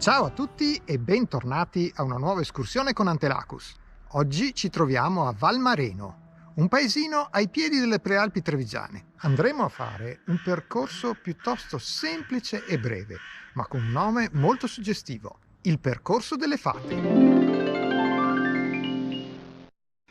Ciao a tutti e bentornati a una nuova escursione con Antelacus. Oggi ci troviamo a Valmareno, un paesino ai piedi delle Prealpi Trevigiane. Andremo a fare un percorso piuttosto semplice e breve, ma con un nome molto suggestivo: il percorso delle fate.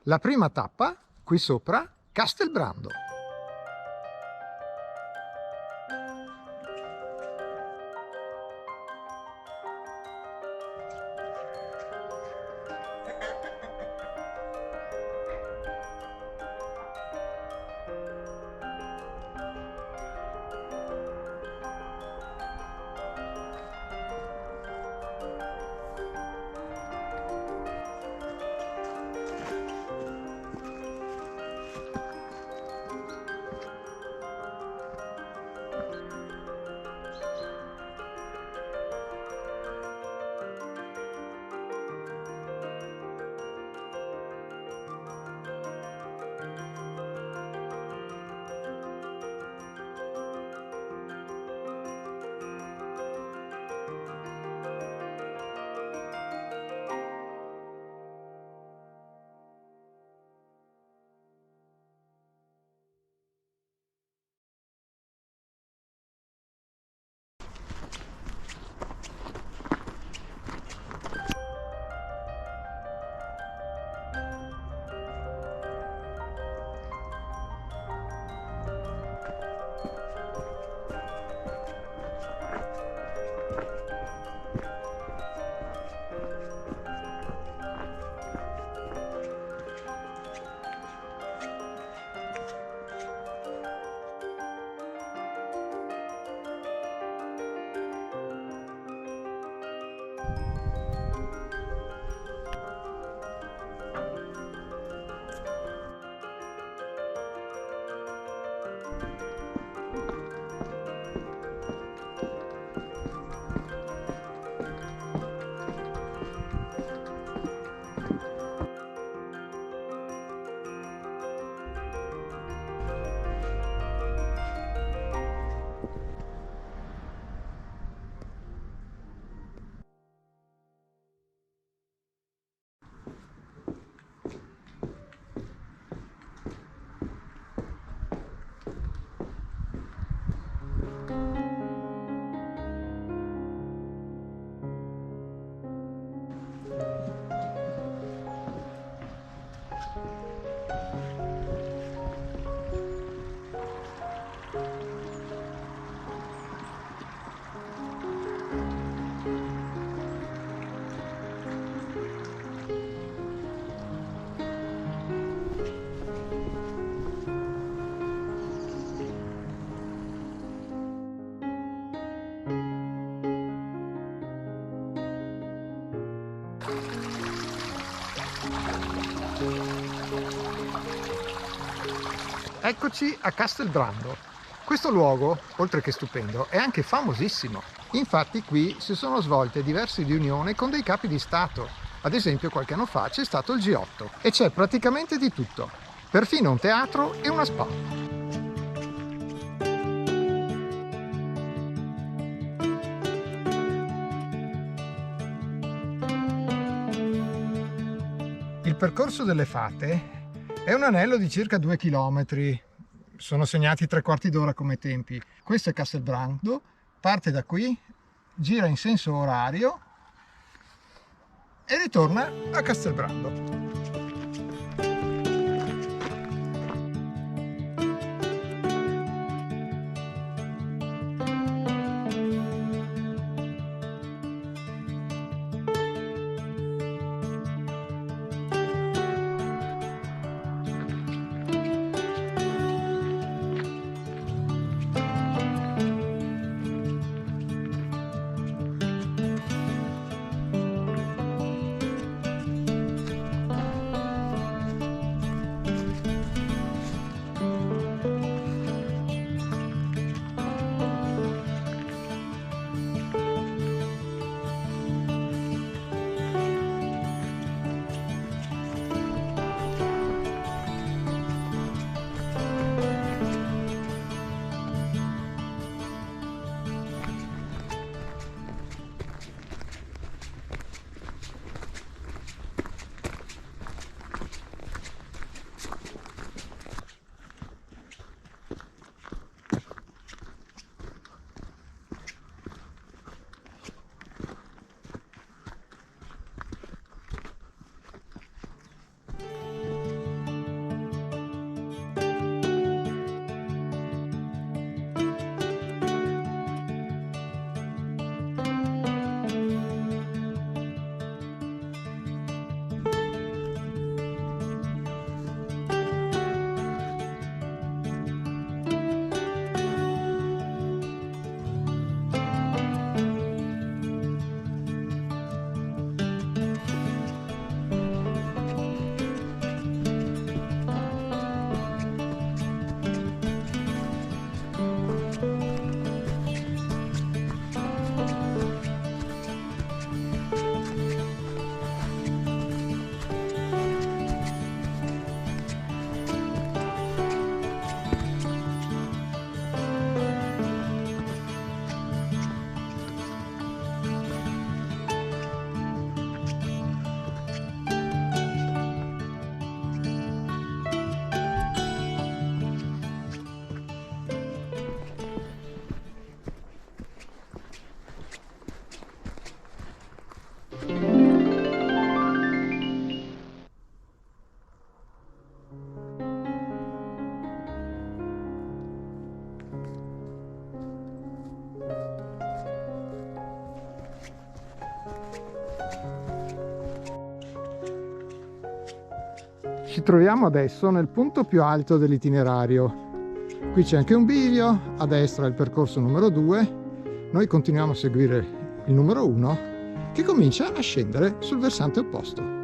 La prima tappa, qui sopra, Castelbrando. Eccoci a Castelbrando. Questo luogo, oltre che stupendo, è anche famosissimo. Infatti qui si sono svolte diverse riunioni con dei capi di Stato. Ad esempio qualche anno fa c'è stato il G8 e c'è praticamente di tutto, perfino un teatro e una spa. Il percorso delle fate è un anello di circa 2 chilometri, sono segnati 3/4 d'ora come tempi. Questo è Castelbrando, parte da qui, gira in senso orario e ritorna a Castelbrando. Ci troviamo adesso nel punto più alto dell'itinerario. Qui c'è anche un bivio, a destra il percorso numero 2. Noi continuiamo a seguire il numero 1 che comincia a scendere sul versante opposto.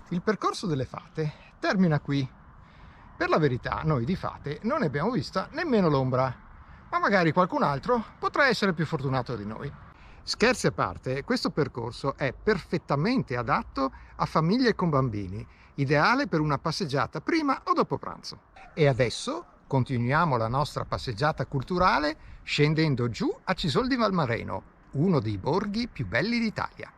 Il percorso delle fate termina qui. Per la verità, noi di fate non ne abbiamo vista nemmeno l'ombra, ma magari qualcun altro potrà essere più fortunato di noi. Scherzi a parte, questo percorso è perfettamente adatto a famiglie con bambini, ideale per una passeggiata prima o dopo pranzo. E adesso continuiamo la nostra passeggiata culturale scendendo giù a Cisol di Valmareno, uno dei borghi più belli d'Italia.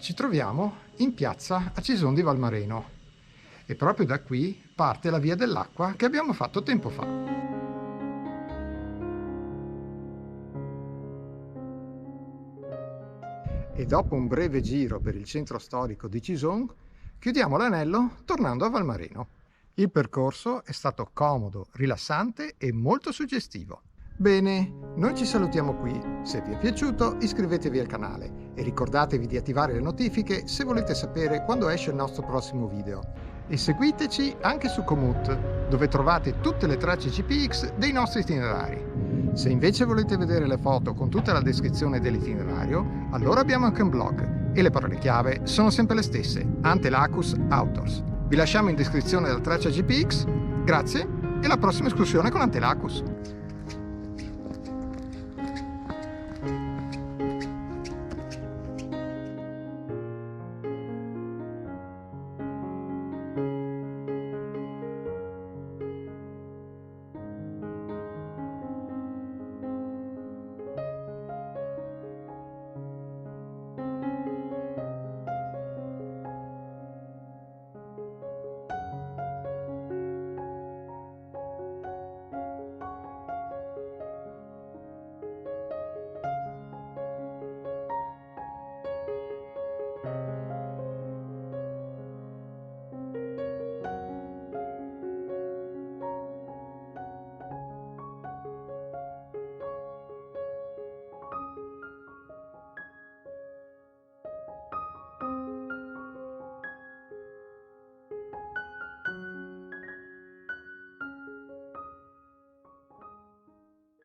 Ci troviamo in piazza a Cison di Valmareno e proprio da qui parte la via dell'acqua che abbiamo fatto tempo fa. E dopo un breve giro per il centro storico di Cison, chiudiamo l'anello tornando a Valmareno. Il percorso è stato comodo, rilassante e molto suggestivo. Bene, noi ci salutiamo qui. Se vi è piaciuto iscrivetevi al canale e ricordatevi di attivare le notifiche se volete sapere quando esce il nostro prossimo video. E seguiteci anche su Komoot, dove trovate tutte le tracce GPX dei nostri itinerari. Se invece volete vedere le foto con tutta la descrizione dell'itinerario, allora abbiamo anche un blog e le parole chiave sono sempre le stesse: Antelacus Outdoors. Vi lasciamo in descrizione la traccia GPX, grazie e alla prossima escursione con Antelacus!